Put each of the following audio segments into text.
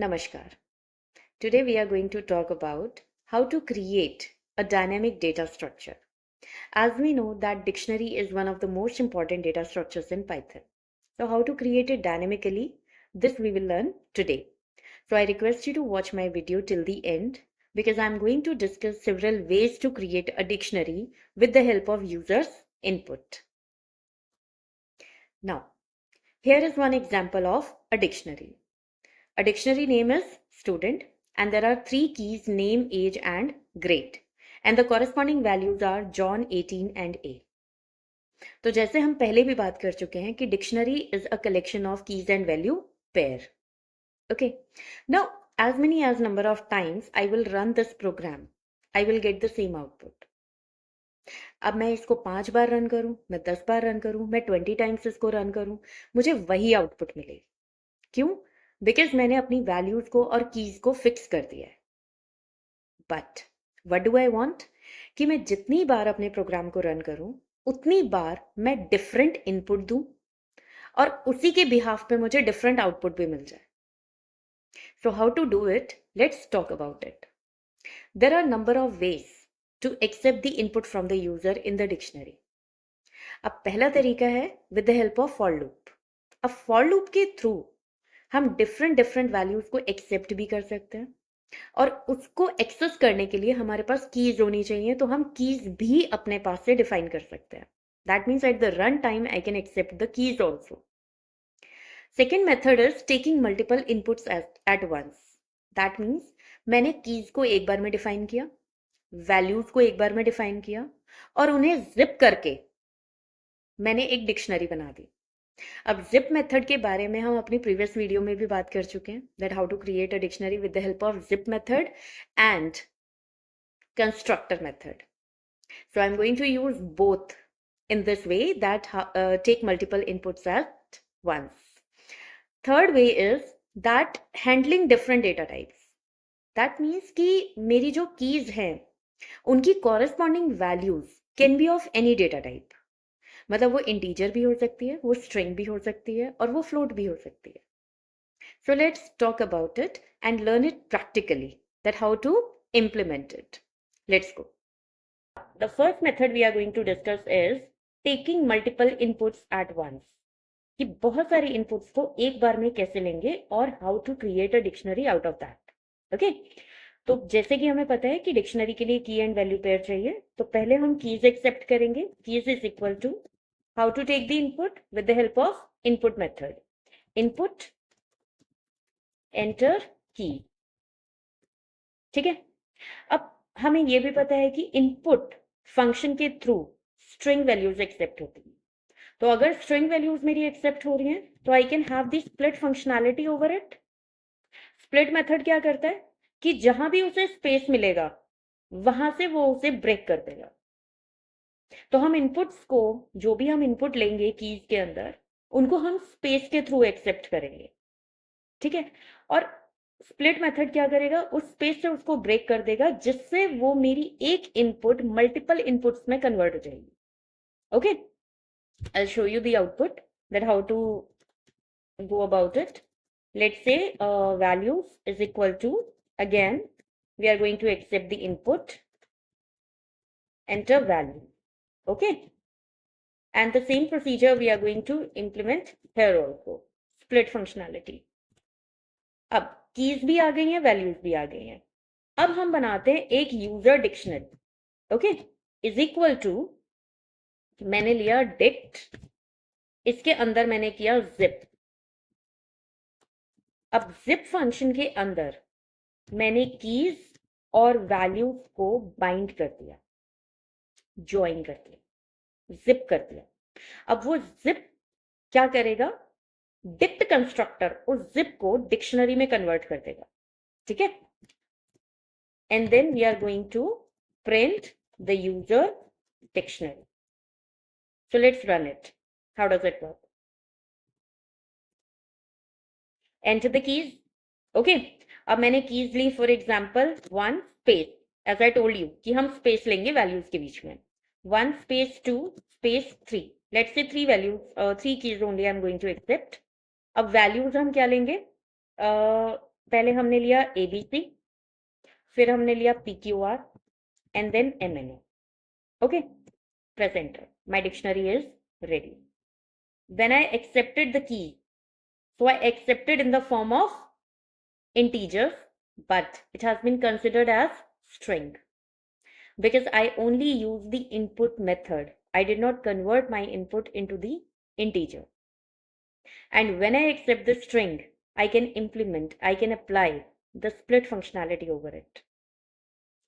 Namaskar. Today we are going to talk about how to create a dynamic data structure. As we know that dictionary is one of the most important data structures in Python. So how to create it dynamically, this we will learn today. So I request you to watch my video till the end because I'm going to discuss several ways to create a dictionary with the help of users' input. Now, here is one example of a dictionary. A dictionary name is student and there are three keys name, age and grade. And the corresponding values are John, 18 and A. तो जैसे हम पहले भी बात कर चुके हैं कि dictionary is a collection of keys and value pair. Okay. Now, as many as number of times I will run this program, I will get the same output. अब मैं इसको 5 बार रन करूं, मैं 10 बार रन करूं, मैं 20 टाइम्स इसको run करूं, मुझे वही आउटपुट मिलेगी. क्यों? बिकॉज मैंने अपनी वैल्यूज को और कीज को फिक्स कर दिया है. But what do I want कि मैं जितनी बार अपने प्रोग्राम को रन करूं उतनी बार मैं डिफरेंट इनपुट दूं और उसी के बिहाफ पे मुझे डिफरेंट आउटपुट भी मिल जाए. So how to do it? Let's talk about it. There are number of ways to accept the input from the user in the dictionary. अब पहला तरीका है with the help of for loop. अब for loop के through हम different values को accept भी कर सकते हैं और उसको एक्सेस करने के लिए हमारे पास कीज होनी चाहिए, तो हम कीज भी अपने पास से डिफाइन कर सकते हैं. That means at the run time I can accept the keys also. Second method is taking multiple inputs at once. That means मैंने कीज को एक बार में डिफाइन किया, वैल्यूज को एक बार में डिफाइन किया और उन्हें जिप करके मैंने एक डिक्शनरी बना दी. अब जिप मेथड के बारे में हम अपनी प्रीवियस वीडियो में भी बात कर चुके हैं, that how to create a dictionary with the help of zip method and constructor method. So I'm going to use both in this way that take multiple inputs at once. Third way is that handling different data types. That means कि मेरी जो keys हैं उनकी corresponding values can be of any data type. मतलब वो integer भी हो सकती है, वो string भी हो सकती है और वो float भी हो सकती है. So let's talk about it and learn it practically, that how to implement it. Let's go. The first method we are going to discuss is taking multiple inputs at once. कि बहुत सारे inputs को एक बार में कैसे लेंगे और how to create a dictionary out of that. Okay, तो जैसे कि हमें पता है कि डिक्शनरी के लिए की एंड वैल्यू पेयर चाहिए, तो पहले हम कीज एक्सेप्ट करेंगे. Keys is equal to how to take the input with the help of input method. Input enter key. ठीक है. अब हमें यह भी पता है कि इनपुट फंक्शन के थ्रू स्ट्रिंग वैल्यूज एक्सेप्ट होती है. तो अगर स्ट्रिंग वैल्यूज मेरी एक्सेप्ट हो रही हैं तो I can have the split functionality over it. Split method क्या करता है कि जहां भी उसे स्पेस मिलेगा वहां से वो उसे ब्रेक कर देगा. तो हम इनपुट्स को, जो भी हम इनपुट लेंगे कीज के अंदर, उनको हम स्पेस के थ्रू एक्सेप्ट करेंगे. ठीक है. और स्प्लिट मेथड क्या करेगा, उस स्पेस से उसको ब्रेक कर देगा जिससे वो मेरी एक इनपुट मल्टीपल इनपुट्स में कन्वर्ट हो जाएगी. Okay, I'll show you the output, that how to go about it. Let's say values is equal to, again we are going to accept the input, enter value. Okay, and the same procedure we are going to implement here also, split functionality. अब keys भी आ गई हैं, values भी आ गई हैं. अब हम बनाते हैं एक user dictionary. Okay, is equal to, मैंने लिया डिक्ट, इसके अंदर मैंने किया जिप. अब जिप फंक्शन के अंदर मैंने कीज और वैल्यूज को बाइंड कर दिया, ज्वाइन कर दिया, जिप कर दिया. अब वो जिप क्या करेगा, डिक्ट कंस्ट्रक्टर उस जिप को डिक्शनरी में कन्वर्ट कर देगा. ठीक है. And then we are going to print the user dictionary. So let's run it. How does it work? Enter the keys. Okay, अब मैंने कीज ली, for example 1 space, as I told you कि हम space लेंगे values के बीच में. 1 space 2 space 3. Let's say 3 values, 3 keys only I am going to accept. अब values हम क्या लेंगे, पहले हमने लिया ABC, फिर हमने लिया PQR and then MNO. Okay, press enter. My dictionary is ready. When I accepted the key, so I accepted in the form of integers, but it has been considered as string because I only use the input method. I did not convert my input into the integer. And when I accept the string, I can apply the split functionality over it.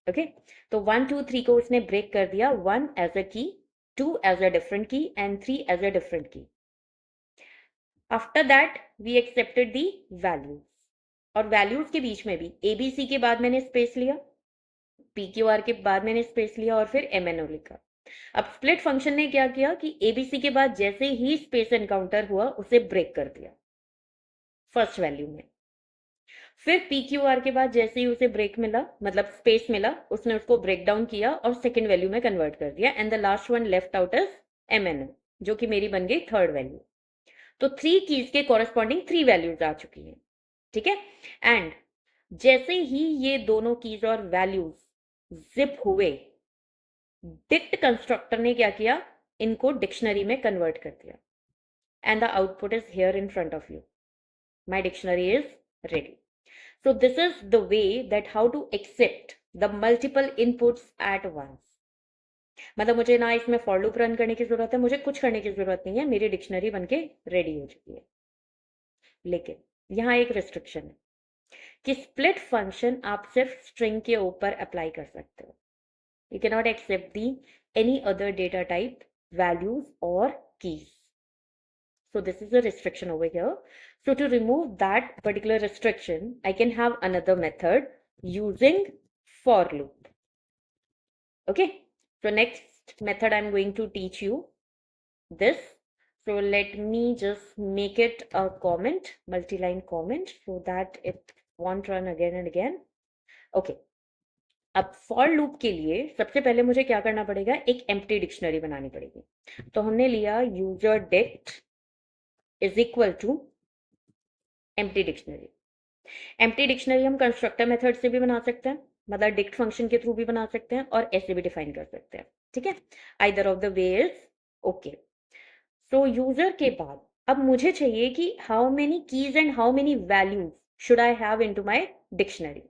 Okay, तो 1 2 3 को उसने break कर दिया, 1 as a key, 2 as a different key and 3 as a different key. After that we accepted the values, और values के बीच में भी ABC के बाद मैंने स्पेस लिया, PQR के बाद मैंने स्पेस लिया और फिर MNO लिखा. अब स्प्लिट फंक्शन ने क्या किया कि ABC के बाद जैसे ही स्पेस एनकाउंटर हुआ उसे ब्रेक कर दिया फर्स्ट वैल्यू में. फिर PQR के बाद जैसे ही उसे ब्रेक मिला, मतलब स्पेस मिला, उसने उसको ब्रेक डाउन किया और सेकंड वैल्यू में कन्वर्ट कर दिया. And the last one left out is MNO, जो कि मेरी बन गई थर्ड वैल्यू. तो 3 कीज के कॉरेस्पॉन्डिंग 3 वैल्यूज आ चुकी हैं. ठीक है, एंड जैसे ही ये दोनों कीज और वैल्यूज जिप हुए, डिक्ट कंस्ट्रक्टर ने क्या किया, इनको डिक्शनरी में कन्वर्ट कर दिया. And the output is here in front of you. My dictionary is ready. So this is the way that how to accept the multiple inputs at once. मतलब मुझे ना इसमें फॉर लूप रन करने की जरूरत है, मुझे कुछ करने की जरूरत नहीं है, मेरी डिक्शनरी बनके रेडी हो चुकी है. लेकिन यहाँ एक रिस्ट्रिक्शन है कि स्प्लिट फंक्शन आप सिर्फ स्ट्रिंग के ऊपर अप्लाई कर सकते हो. You can not accept the any other data type, values और keys. So this is a restriction over here. So to remove that particular restriction, I can have another method using for loop. Okay, so next method I'm going to teach you this. So let me just make it a comment, multi-line comment, so that it won't run again and again. Okay, अब for loop के लिए सबसे पहले मुझे क्या करना पड़ेगा, एक empty dictionary बनानी पड़ेगी. तो हमने लिया user dict is equal to empty dictionary. empty dictionary हम कंस्ट्रक्टर मेथड से भी बना सकते हैं, मतलब डिक्ट फंक्शन के थ्रू भी बना सकते हैं और ऐसे भी डिफाइन कर सकते हैं. ठीक है, either of the way is okay. So user के बाद अब मुझे चाहिए कि how many keys and how many values should I have into my dictionary.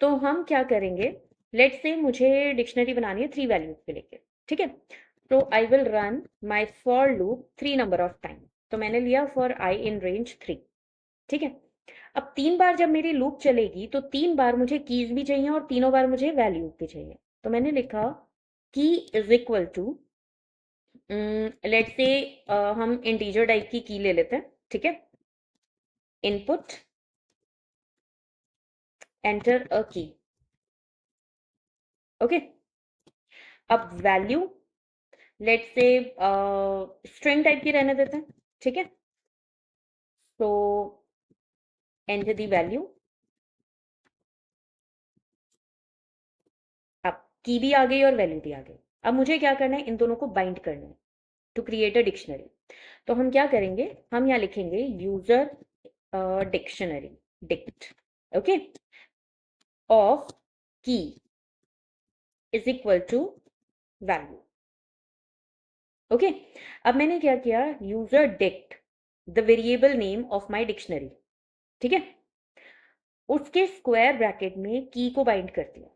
तो हम क्या करेंगे, लेट्स से मुझे डिक्शनरी बनानी है 3 वैल्यूज के लेके. ठीक है, तो I will run my for loop 3 number of time. तो मैंने लिया फॉर आई इन रेंज 3. ठीक है, अब 3 बार जब मेरी लूप चलेगी तो 3 बार मुझे कीज भी चाहिए और तीनों बार मुझे वैल्यूज भी चाहिए. तो मैंने लिखा की is equal to, let's say हम इंटीजर टाइप की की ले लेते हैं. ठीक है, इनपुट एंटर अ की. ओके, अब value let's say string type की रहने देते हैं. ठीक है, तो एंटर दी वैल्यू. अब की भी आ गई और वैल्यू भी आ गई. अब मुझे क्या करना है, इन दोनों को बाइंड करना है टू क्रिएट अ डिक्शनरी. तो हम क्या करेंगे, हम यहाँ लिखेंगे user dictionary dict, okay, of key is equal to value. Okay, अब मैंने क्या किया, user dict the variable name of my dictionary. ठीक है, उसके स्क्वायर ब्रैकेट में की को बाइंड कर दिया.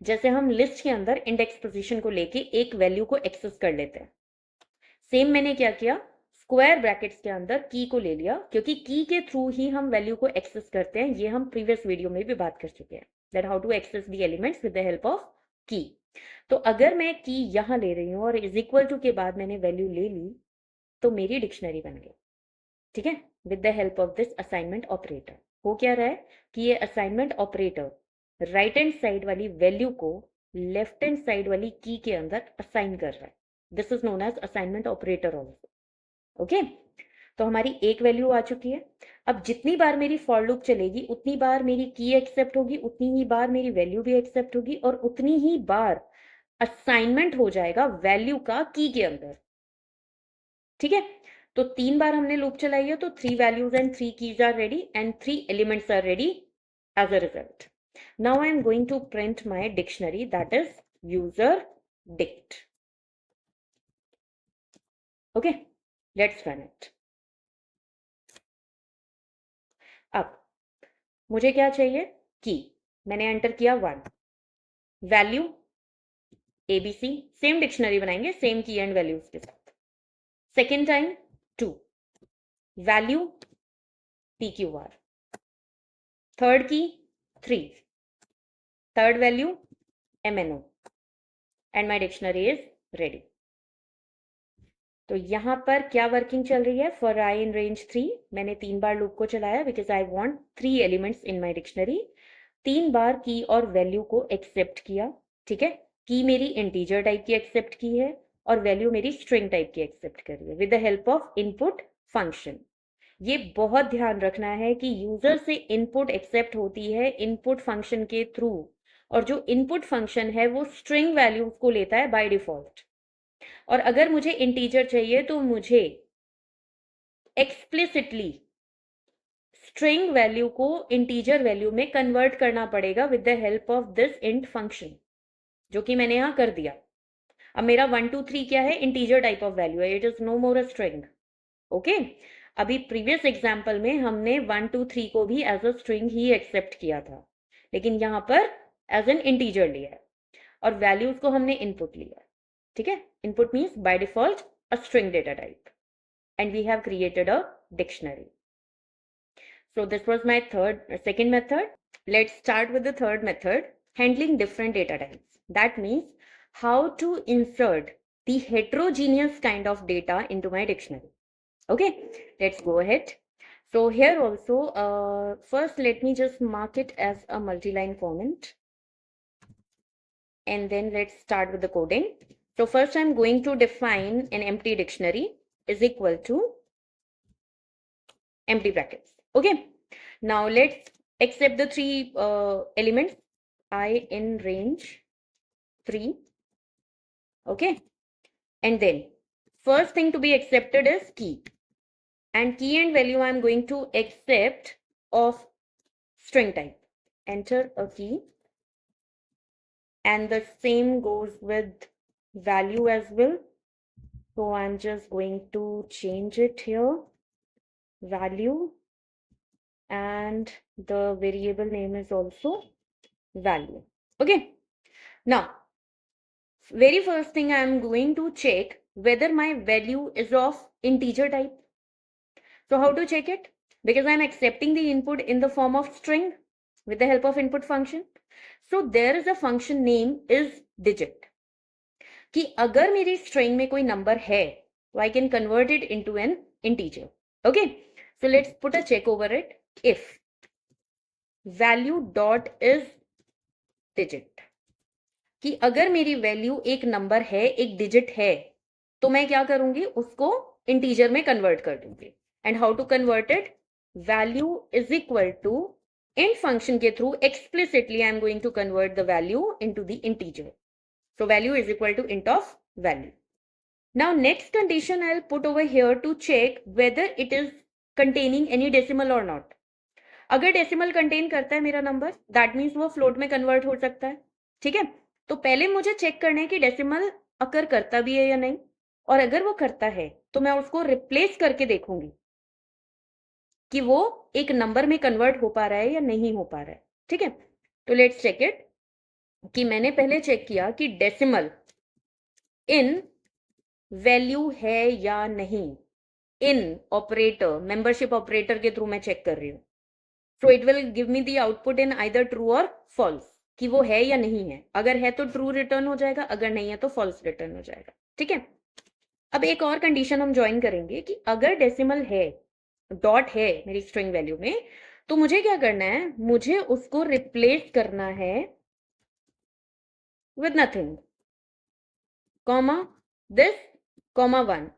जैसे हम लिस्ट के अंदर इंडेक्स पोजीशन को लेके एक वैल्यू को एक्सेस कर लेते हैं, सेम मैंने क्या किया, स्क्वायर ब्रैकेट्स के अंदर की को ले लिया, क्योंकि की के थ्रू ही हम वैल्यू को एक्सेस करते हैं. ये हम प्रीवियस वीडियो में भी बात कर चुके हैं, that how to access the elements with the help of key. तो अगर मैं की यहां ले रही हूं और इज इक्वल टू के बाद मैंने वैल्यू ले ली, तो मेरी डिक्शनरी बन गई. ठीक है, with the help of this assignment operator. हो क्या रहा है कि ये assignment operator right hand side वाली वैल्यू को लेफ्ट हैंड साइड वाली की के अंदर असाइन कर रहा है. This is known as assignment operator also. Okay, तो हमारी एक वैल्यू आ चुकी है. अब जितनी बार मेरी फॉर लूप चलेगी उतनी बार मेरी की एक्सेप्ट होगी, उतनी ही बार मेरी वैल्यू भी एक्सेप्ट होगी और उतनी ही बार असाइनमेंट हो जाएगा वैल्यू का की के अंदर. ठीक है, तो 3 बार हमने लूप चलाई है, तो 3 values and 3 keys are ready and 3 elements are ready as a result. Now I am going to print my dictionary, that is user dict. Okay, let's run it. अब मुझे क्या चाहिए? की. मैंने एंटर किया 1. वैल्यू ABC, सेम डिक्शनरी बनाएंगे same की and values के साथ. Second time 2. Value PQR. Third की 3. Third value MNO. And my dictionary is ready. तो यहाँ पर क्या वर्किंग चल रही है? फॉर आई इन रेंज 3 मैंने 3 बार लूप को चलाया because I want 3 elements in my dictionary. 3 बार की और वैल्यू को एक्सेप्ट किया. ठीक है, की मेरी इंटीजर टाइप की एक्सेप्ट की है और वैल्यू मेरी स्ट्रिंग टाइप की एक्सेप्ट कर रही है with the help of input function. ये बहुत ध्यान रखना है कि यूजर से इनपुट एक्सेप्ट होती है इनपुट फंक्शन के थ्रू, और जो इनपुट फंक्शन है वो स्ट्रिंग वैल्यूज को लेता है बाय डिफॉल्ट. और अगर मुझे इंटीजर चाहिए तो मुझे एक्सप्लिसिटली स्ट्रिंग वैल्यू को इंटीजर वैल्यू में कन्वर्ट करना पड़ेगा with the help of this int function, जो कि मैंने यहां कर दिया. अब मेरा 1 2 3 क्या है? इंटीजर टाइप ऑफ वैल्यू है. It is no more a string. Okay, अभी प्रीवियस एग्जाम्पल में हमने 1 2 3 को भी एज अ स्ट्रिंग ही एक्सेप्ट किया था, लेकिन यहां पर एज एन इंटीजर लिया है और वैल्यूज को हमने इनपुट लिया. ठीक है, input means by default a string data type, and we have created a dictionary. So this was my second method. Let's start with the third method, handling different data types. That means how to insert the heterogeneous kind of data into my dictionary. Okay, let's go ahead. So here also, first let me just mark it as a multi-line comment, and then let's start with the coding. So first I'm going to define an empty dictionary is equal to empty brackets. Okay, now let's accept the 3 elements I in range 3. Okay, and then first thing to be accepted is key, and key and value I'm going to accept of string type. Enter a key, and the same goes with value as well. So I'm just going to change it here, value, and the variable name is also value. Okay, now very first thing I am going to check whether my value is of integer type. So how to check it? Because I am accepting the input in the form of string with the help of input function. So there is a function name is digit, कि अगर मेरी string में कोई number है तो I can convert it into an integer. Okay, so let's put a check over it. If value dot is digit, कि अगर मेरी वैल्यू एक नंबर है एक डिजिट है तो मैं क्या करूंगी? उसको इंटीजर में कन्वर्ट कर दूंगी. And how to convert it? Value is equal to int function के through explicitly I am going to convert the value into the integer. So value is equal to int of value. Now next condition I'll put over here to check whether it is containing any decimal or not. अगर decimal contain करता है मेरा number, that means वो float में convert हो सकता है. ठीक है, तो पहले मुझे चेक करना है कि डेसिमल अकर करता भी है या नहीं, और अगर वो करता है तो मैं उसको रिप्लेस करके देखूंगी कि वो एक नंबर में कन्वर्ट हो पा रहा है या नहीं हो पा रहा है. ठीक है, तो लेट्स चेक इट. कि मैंने पहले चेक किया कि डेसिमल इन वैल्यू है या नहीं. इन ऑपरेटर, मेंबरशिप ऑपरेटर के थ्रू मैं चेक कर रही हूँ. So it will give me the output in either true or false, कि वो है या नहीं है. अगर है तो ट्रू रिटर्न हो जाएगा, अगर नहीं है तो फॉल्स रिटर्न हो जाएगा. ठीक है, अब एक और कंडीशन हम ज्वाइन करेंगे कि अगर डेसिमल है, डॉट है मेरी स्ट्रिंग वैल्यू में, तो मुझे क्या करना है? मुझे उसको रिप्लेस करना है with nothing, comma this, comma 1.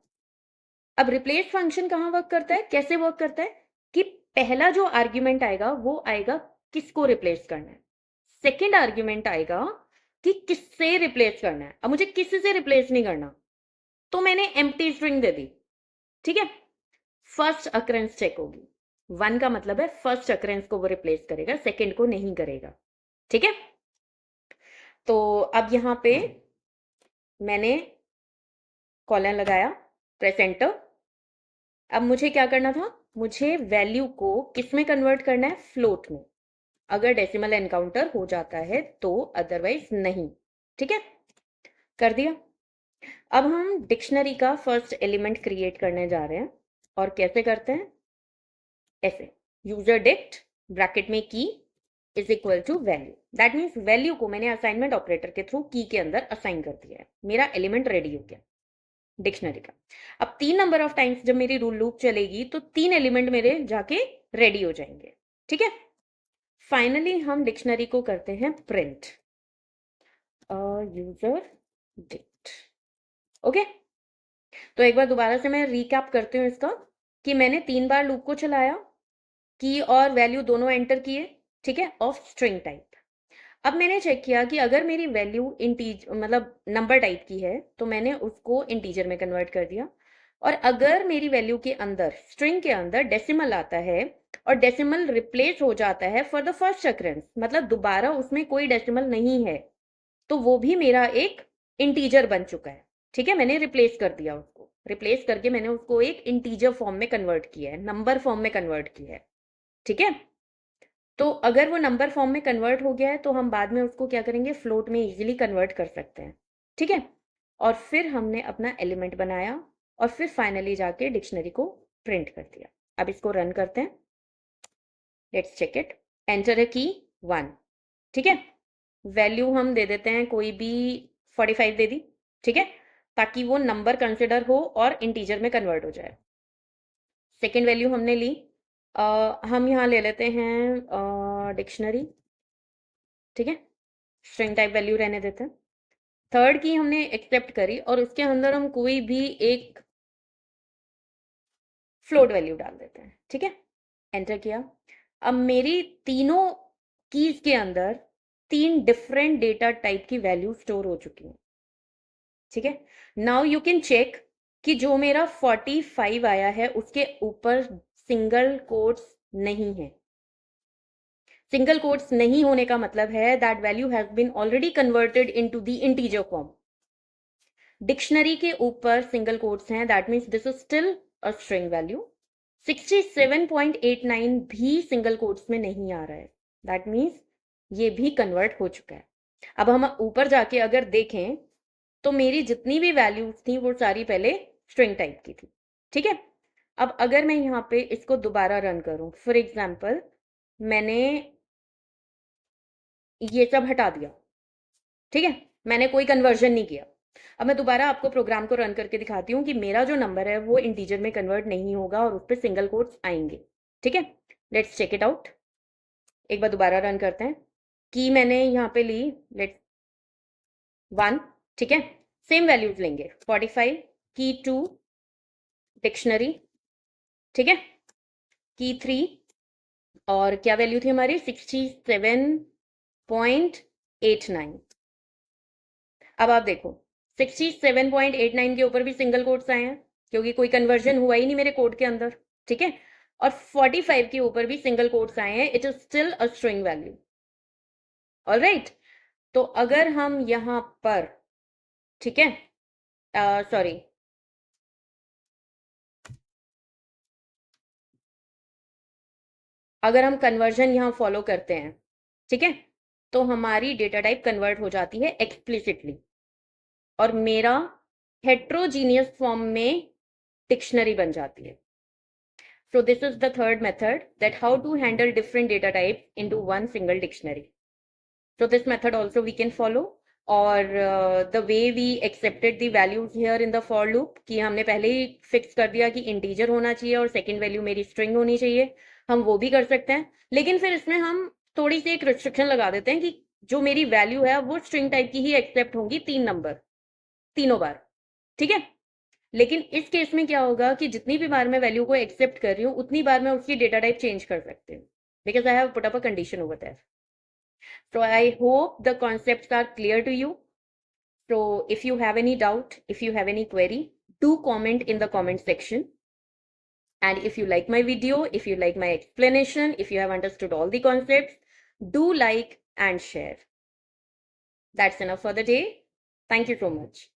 अब रिप्लेस फंक्शन कहाँ वर्क करता है, कैसे वर्क करता है? कि पहला जो आर्ग्यूमेंट आएगा वो आएगा किसको रिप्लेस करना है. सेकेंड आर्ग्यूमेंट आएगा कि किससे रिप्लेस करना है. अब मुझे किसी से रिप्लेस नहीं करना, तो मैंने एम्प्टी स्ट्रिंग दे दी. ठीक है, फर्स्ट अकरेंस चेक होगी। 1 का मतलब है फर्स्ट अकरेंस को वो रिप्लेस करेगा, सेकेंड को नहीं करेगा। ठीक है, तो अब यहां पे मैंने कॉलन लगाया, प्रेस एंटर। अब मुझे क्या करना था, मुझे वैल्यू को किस में कन्वर्ट करना है, फ्लोट में। अगर डेसिमल एनकाउंटर हो जाता है तो, अदरवाइज नहीं। ठीक है, कर दिया। अब हम डिक्शनरी का फर्स्ट एलिमेंट क्रिएट करने जा रहे हैं, और कैसे करते हैं, ऐसे, यूजर डिक्ट ब्रैकेट में key is equal to value. That means value को मैंने असाइनमेंट ऑपरेटर के थ्रू की के अंदर असाइन कर दिया है, मेरा एलिमेंट रेडी हो गया डिक्शनरी का। अब 3 नंबर ऑफ टाइम्स जब मेरी रूल लूप चलेगी तो 3 एलिमेंट मेरे जाके रेडी हो जाएंगे। ठीक है, फाइनली हम डिक्शनरी को करते हैं प्रिंट, यूजर डिक्ट। ओके, तो एक बार दोबारा से मैं रिकैप करती हूँ इसका, कि मैंने 3 बार लूप को चलाया, की और वैल्यू दोनों एंटर किए, ठीक है, ऑफ स्ट्रिंग टाइप। अब मैंने चेक किया कि अगर मेरी वैल्यू मतलब नंबर टाइप की है तो मैंने उसको इंटीजर में कन्वर्ट कर दिया, और अगर मेरी वैल्यू के अंदर, स्ट्रिंग के अंदर डेसिमल आता है और डेसिमल रिप्लेस हो जाता है फॉर द फर्स्ट अकरेंस, मतलब दोबारा उसमें कोई डेसिमल नहीं है, तो वो भी मेरा एक इंटीजर बन चुका है। ठीक है, मैंने रिप्लेस कर दिया उसको, रिप्लेस करके मैंने उसको एक इंटीजर फॉर्म में कन्वर्ट किया है, नंबर फॉर्म में कन्वर्ट किया है। ठीक है, तो अगर वो नंबर फॉर्म में कन्वर्ट हो गया है तो हम बाद में उसको क्या करेंगे, फ्लोट में इजीली कन्वर्ट कर सकते हैं। ठीक है, और फिर हमने अपना एलिमेंट बनाया, और फिर फाइनली जाके डिक्शनरी को प्रिंट कर दिया। अब इसको रन करते हैं, let's check it. Enter a की 1। ठीक है, वैल्यू हम दे देते हैं कोई भी, 45 दे दी। ठीक है, ताकि वो नंबर कंसिडर हो और इंटीजर में कन्वर्ट हो जाए। सेकेंड वैल्यू हमने ली, हम यहाँ ले लेते हैं डिक्शनरी। ठीक है, स्ट्रिंग टाइप वैल्यू रहने देते हैं। थर्ड की हमने एक्सेप्ट करी, और उसके अंदर हम कोई भी एक फ्लोट वैल्यू डाल देते हैं। ठीक है, एंटर किया। अब मेरी तीनों कीज के अंदर 3 डिफरेंट डेटा टाइप की वैल्यू स्टोर हो चुकी हैं। ठीक है, नाउ यू कैन चेक कि जो मेरा 45 आया है उसके ऊपर सिंगल कोट्स नहीं है। सिंगल कोट्स नहीं होने का मतलब है that value has been already converted into the integer form. Dictionary के ऊपर सिंगल कोट्स हैं, that means this is still a string value. 67.89 भी सिंगल कोट्स में नहीं आ रहा है, दैट मीन्स ये भी कन्वर्ट हो चुका है। अब हम ऊपर जाके अगर देखें तो मेरी जितनी भी वैल्यूज थी वो सारी पहले स्ट्रिंग टाइप की थी। ठीक है, अब अगर मैं यहाँ पे इसको दोबारा रन करूं, फॉर एग्जाम्पल मैंने ये सब हटा दिया। ठीक है, मैंने कोई कन्वर्जन नहीं किया। अब मैं दोबारा आपको प्रोग्राम को रन करके दिखाती हूँ कि मेरा जो नंबर है वो इंटीजर में कन्वर्ट नहीं होगा और उस पर सिंगल कोट्स आएंगे। ठीक है, लेट्स चेक इट आउट। एक बार दोबारा रन करते हैं, की मैंने यहाँ पे ली, लेट्स 1। ठीक है, सेम वैल्यूज लेंगे, 45 की 2 डिक्शनरी। ठीक है, की 3, और क्या वैल्यू थी हमारी, 67.89। अब आप देखो 67.89 के ऊपर भी सिंगल कोट्स आए हैं, क्योंकि कोई कन्वर्जन हुआ ही नहीं मेरे कोड के अंदर। ठीक है, और 45 के ऊपर भी सिंगल कोट्स आए हैं, it is still a string value. Alright, तो अगर हम यहां पर, ठीक है, सॉरी, अगर हम कन्वर्जन यहां फॉलो करते हैं, ठीक है, तो हमारी डेटा टाइप कन्वर्ट हो जाती है एक्सप्लिसिटली, और मेरा हेट्रोजीनियस फॉर्म में डिक्शनरी बन जाती है। So this is the third method, that how to handle different data types into one single dictionary. So this method also we can follow, और the way we accepted the values here in the for loop, कि हमने पहले ही fix कर दिया कि integer होना चाहिए और सेकेंड वैल्यू मेरी स्ट्रिंग होनी चाहिए, हम वो भी कर सकते हैं। लेकिन फिर इसमें हम थोड़ी सी एक रिस्ट्रिक्शन लगा देते हैं कि जो मेरी वैल्यू है वो स्ट्रिंग टाइप की ही एक्सेप्ट होंगी, 3 नंबर, तीनों बार। ठीक है, लेकिन इस केस में क्या होगा कि जितनी भी बार मैं वैल्यू को एक्सेप्ट कर रही हूँ उतनी बार मैं उसकी डेटा टाइप चेंज कर सकती हूँ, because I have put up a condition over there. So I hope the concepts are clear to you. So if you have any doubt, if you have any query, do comment in the comment section. And if you like my video, if you like my explanation, if you have understood all the concepts, do like and share. That's enough for the day. Thank you so much.